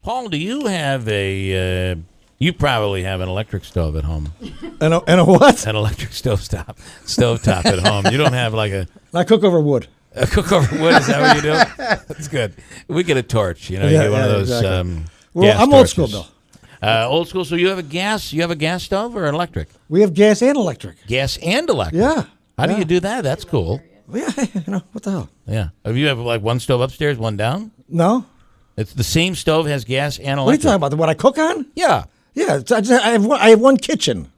Paul, do you have a? You probably have an electric stove at home. And a what? An electric stovetop at home. You don't have like a. I cook over wood. Cook over wood? Is that what you do? That's good. We get a torch. You know, you get one of those. Exactly. Gas I'm old school, torches. Bill. Old school. So you have a gas? You have a gas stove or an electric? We have gas and electric. Gas and electric. Yeah. How do you do that? That's cool. Yeah, what the hell? Yeah. Have you have like one stove upstairs, one down? No. It's the same stove has gas and electric. What are you talking about? The what I cook on? Yeah. Yeah. I have one kitchen.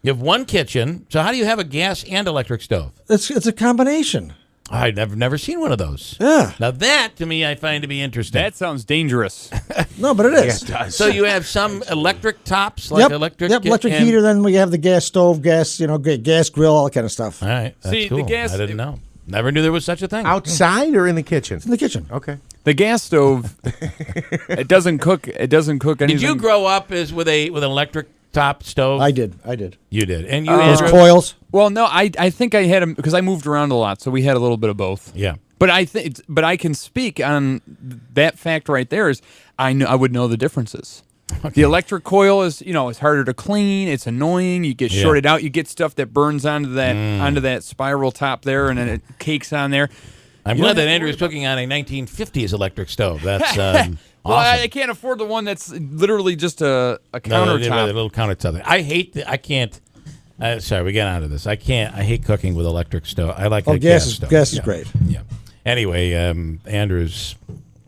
You have one kitchen. So how do you have a gas and electric stove? It's a combination. I've never seen one of those. Yeah. Now that to me I find to be interesting. That sounds dangerous. No, but it is. Yeah, it does. So you have some electric tops, like electric. electric and- heater. Then we have the gas stove, gas grill, all that kind of stuff. All right. That's See, the cool. gas- I didn't know. Never knew there was such a thing. Outside or in the kitchen? In the kitchen. Okay. The gas stove, it doesn't cook. It doesn't cook anything. Did you grow up with an electric top stove? I did. You did, and you Those Andrew? coils. Well, no, I think I had them because I moved around a lot, so we had a little bit of both. Yeah. But I can speak on that fact right there. Is I would know the differences. Okay. The electric coil is it's harder to clean. It's annoying. You get shorted out. You get stuff that burns onto that spiral top there, and then it cakes on there. I'm glad that Andrew is cooking on a 1950s electric stove. That's well, awesome. I can't afford the one that's literally just a No, countertop. the little countertop. I can't. Sorry, we get onto this. I hate cooking with electric stove. I like gas stove. Gas is great. Yeah. Anyway, Andrew's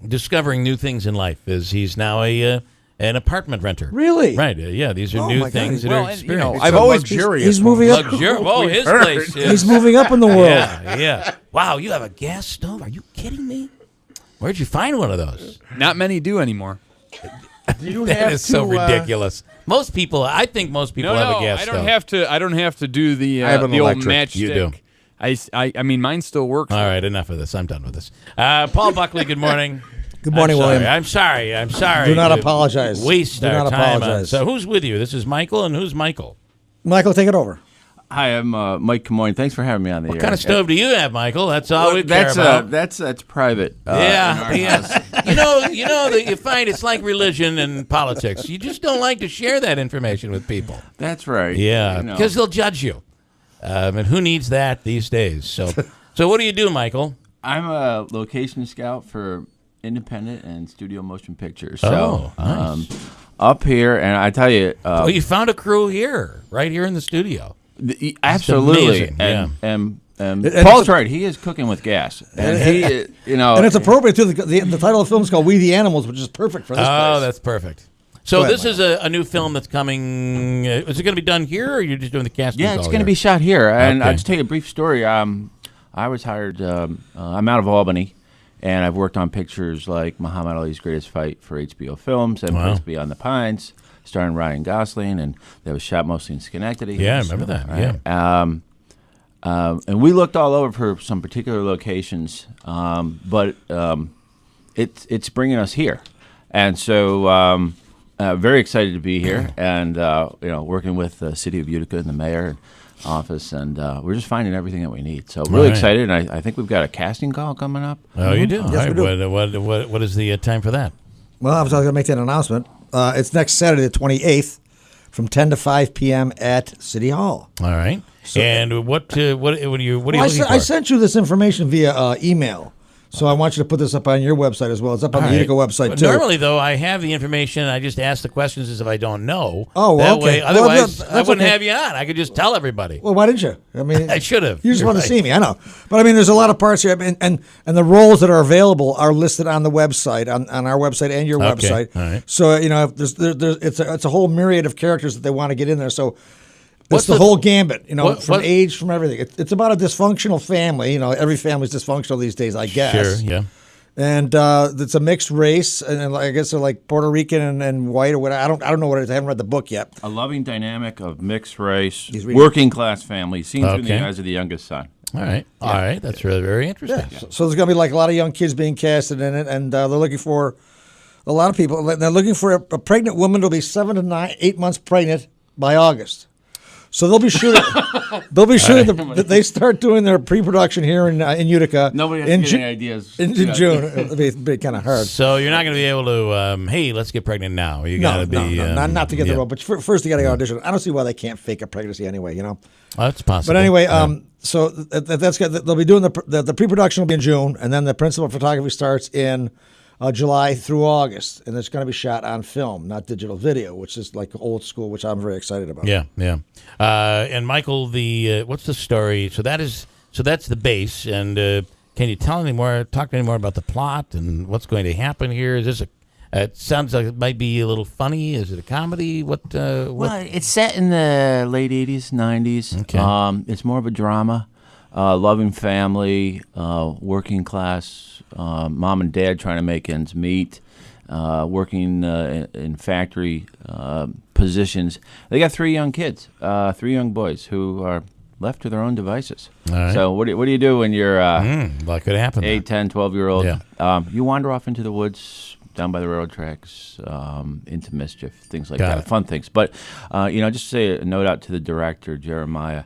discovering new things in life. He's now an apartment renter. Really? Right. Yeah. These are Oh, new my God. things that Well, are and, you know, experienced. I've So always luxurious. He's moving up. Oh, his place. Is, He's moving up in the world. Yeah. Wow, you have a gas stove? Are you kidding me? Where'd you find one of those? Not many do anymore. Do you That have is so to, ridiculous. I think most people have a gas I stove. don't have to do the I have an the old electric. matchstick. You do. I mean, mine still works. All right, enough of this. I'm done with this. Paul Buckley, good morning. Good morning, I'm William. sorry. I'm sorry. Do not to apologize. Waste Do our not time. apologize. So who's with you? This is Michael, and who's Michael? Michael, take it over. Hi, I'm Mike Camoin. Thanks for having me on the air. What kind of stove do you have, Michael? That's all we care That's about. that's private. Yeah. You know that you find it's like religion and politics. You just don't like to share that information with people. That's right. Yeah, You know. because they'll judge you. And who needs that these days? So what do you do, Michael? I'm a location scout for independent and studio motion pictures. Oh, So nice. up here, and I tell you, Well, you found a crew here, right here in the studio. absolutely. amazing, And Paul's right. He is cooking with gas, and he, And it's appropriate, too. The title of the film is called We the Animals, which is perfect for this Oh, place. that's perfect. So Go ahead, this is a new film that's coming. Is it going to be done here, or you're just doing the casting? Yeah, it's call going to here? be shot here. And Okay. I'll just tell you a brief story. I was hired. I'm out of Albany, and I've worked on pictures like Muhammad Ali's Greatest Fight for HBO Films and Wow. Prince Beyond the Pines, starring Ryan Gosling, and that was shot mostly in Schenectady. Yeah, I remember that. Right? Yeah. And we looked all over for some particular locations, but it's bringing us here, and so very excited to be here, and working with the city of Utica and the mayor office, and we're just finding everything that we need. So really Right. excited, and I think we've got a casting call coming up. Oh, you do. Yes, All we right. do. What is the time for that? Well, I was going to make that announcement. It's next Saturday, the 28th, from 10 to 5 p.m. at City Hall. All right. And what are you looking for? I sent you this information via email, so I want you to put this up on your website as well. It's up on All the right. Utica website, But too. Normally, though, I have the information. I just ask the questions as if I don't know. Oh, that okay. way. Well, Otherwise, that's I wouldn't okay. have you on. I could just tell everybody. Well, why didn't you? I mean, I should have. You just You're want right. to see me, I know. But I mean, there's a lot of parts here, and the roles that are available are listed on the website, on our website and your Okay, website. all right. So if it's a whole myriad of characters that they want to get in there. So What's it's the the- whole gambit, what- from what- age, from everything. It's about a dysfunctional family. Every family's dysfunctional these days, I guess. Sure. Yeah. And it's a mixed race, and I guess they're like Puerto Rican and white or whatever. I don't know what it is. I haven't read the book yet. A loving dynamic of mixed race, reading- working class family, seen through the Okay. eyes of the youngest son. All right. All right. That's really very interesting. Yeah. So there's going to be like a lot of young kids being casted in it, and they're looking for a lot of people. They're looking for a pregnant woman to be 7 to 8 months pregnant by August. So they'll be shooting. They start doing their pre-production here in Utica. Nobody has in to get any ideas. in June. It'll be kind of hard. So you're not going to be able to, hey, let's get pregnant now. You got to be. Not to get the role, but first you got to audition. I don't see why they can't fake a pregnancy anyway. Oh, that's possible. But anyway, so that's good. They'll be doing the pre-production will be in June, and then the principal photography starts in July through August, and it's going to be shot on film, not digital video, which is like old school, which I'm very excited about. Yeah. And Michael, what's the story? So that's the base, and can you talk any more about the plot and what's going to happen here? Is this it sounds like it might be a little funny. Is it a comedy? What? Well, it's set in the late 80s, 90s. Okay. It's more of a drama. Loving family, working class, mom and dad trying to make ends meet, working in factory positions. They got 3 young kids, 3 young boys who are left to their own devices. All right. So what do you do when you're what could happen? 8, 10, 12-year-old? Yeah. You wander off into the woods, down by the railroad tracks, into mischief, things like Got that, it. fun things. But, just say a note out to the director, Jeremiah.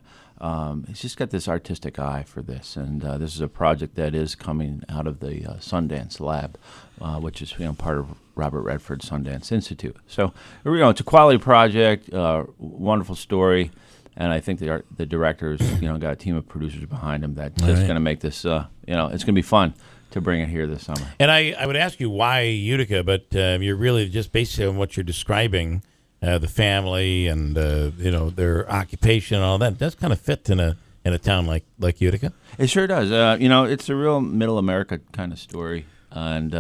He's just got this artistic eye for this, and this is a project that is coming out of the Sundance Lab, which is part of Robert Redford's Sundance Institute. So it's a quality project, wonderful story, and I think the director's got a team of producers behind him that's just going to make this it's going to be fun to bring it here this summer. And I would ask you why Utica, but you're really just based on what you're describing. The family and their occupation and all that does kind of fit in a town like Utica. It sure does. It's a real middle America kind of story, and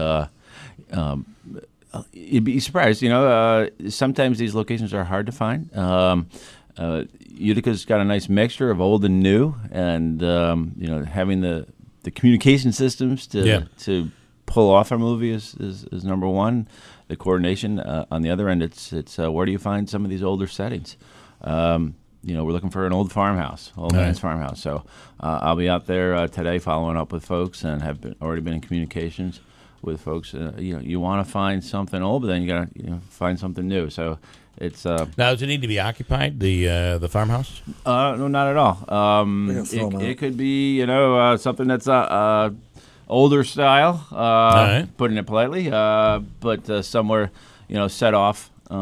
you'd be surprised. Sometimes these locations are hard to find. Utica's got a nice mixture of old and new, and having the communication systems to pull off a movie is number one. The coordination on the other end, it's where do you find some of these older settings? We're looking for an old farmhouse, man's farmhouse. So I'll be out there today following up with folks, and have already been in communications with folks. You want to find something old, but then you got to find something new. So it's now, does it need to be occupied, the farmhouse? No, not at all. It could be something that's older style, putting it politely, but somewhere, set off in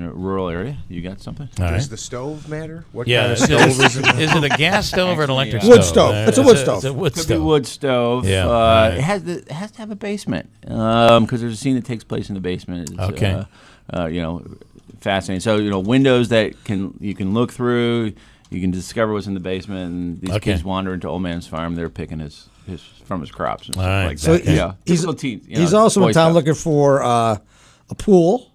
a rural area. You got something? Does the stove matter? What Yeah. kind of stove is it? Is it a gas stove or an electric Wood stove? stove. It's a wood stove. It's a wood Could stove. be wood stove. Yeah. It has to have a basement because there's a scene that takes place in the basement. It's, Okay. Fascinating. So windows that you can look through. You can discover what's in the basement, and these kids wander into old man's farm. They're picking his crops and stuff right. like So that. he's also in town looking for a pool.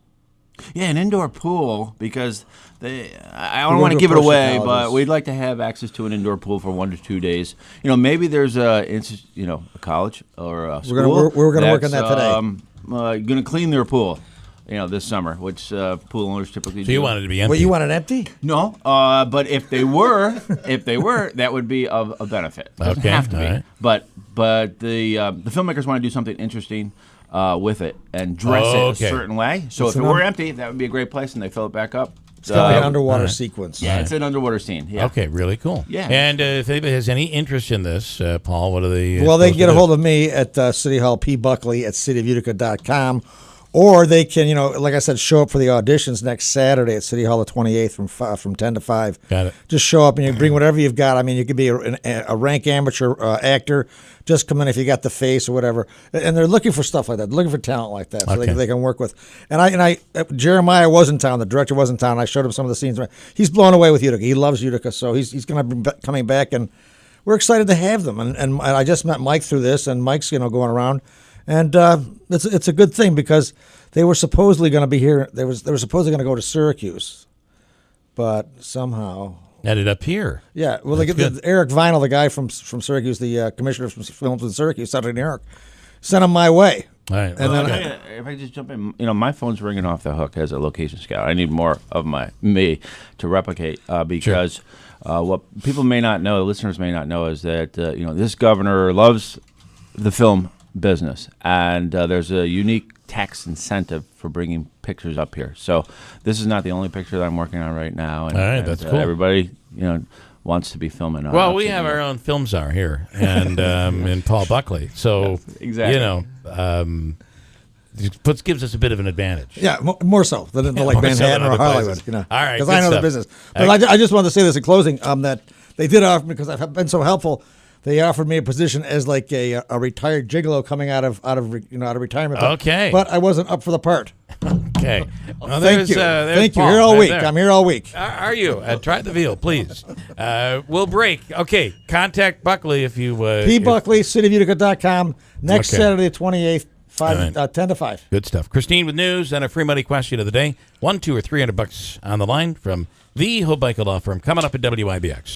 Yeah, an indoor pool, because I don't We're want to going to give it approach the away, but colleges. we'd like to have access to an indoor pool for 1 to 2 days. Maybe there's a college or a school. We're gonna work on that today. Going to clean their pool, this summer, which pool owners typically do. So you want it to be empty? What, you want it empty? No, but if they were, that would be of a benefit. It doesn't Okay, have to be. all right. But the filmmakers want to do something interesting with it and dress it Okay. a certain way. So if it were empty, that would be a great place, and they fill it back up. It's kind of like an underwater sequence. Yeah, it's an underwater scene. Yeah. Okay, really cool. Yeah. And if anybody has any interest in this, Paul, what are they? Well, they can get a hold of me at City Hall P. Buckley at cityofutica.com. Or they can, like I said, show up for the auditions next Saturday at City Hall the 28th from 10 to 5. Got it. Just show up and you bring whatever you've got. I mean, you could be a rank amateur actor. Just come in if you got the face or whatever. And they're looking for stuff like that. They're looking for talent like that, so Okay. they can work with. And Jeremiah was in town. The director was in town. I showed him some of the scenes. He's blown away with Utica. He loves Utica, so he's going to be coming back, and we're excited to have them. And I just met Mike through this, and Mike's going around. And it's a good thing because they were supposedly going to be here. They were supposedly going to go to Syracuse, but somehow Ended up here. Yeah, well, Eric Vinyl, the guy from Syracuse, the commissioner from films in Syracuse, Saturday New York, sent him my way. All right. And then If I just jump in, my phone's ringing off the hook as a location scout. I need more of me to replicate because what people may not know, listeners may not know, is that this governor loves the film business, and there's a unique tax incentive for bringing pictures up here. So this is not the only picture that I'm working on right now. And, All right, that's cool. Everybody, wants to be filming. Well, we have our own film czar here, and and Paul Buckley. So exactly. Gives us a bit of an advantage. Yeah, more so than like more so Manhattan than or other Hollywood. places. You know, All right, because good I know the stuff. business. But I just wanted to say this in closing. That they did offer me, because I've been so helpful. They offered me a position as like a retired gigolo coming out of retirement. Okay. But I wasn't up for the part. Okay. Well, Thank you. there's Thank you. Paul Here all right week. there. I'm here all week. Are you? Try the veal, please. We'll break. Okay. Contact Buckley if you. Buckley, cityofutica.com. Next Okay. Saturday, 28th, All right. 10 to 5. Good stuff. Christine with news and a free money question of the day. $1, $2, or $300 on the line from the Hobica Law Firm coming up at WIBX.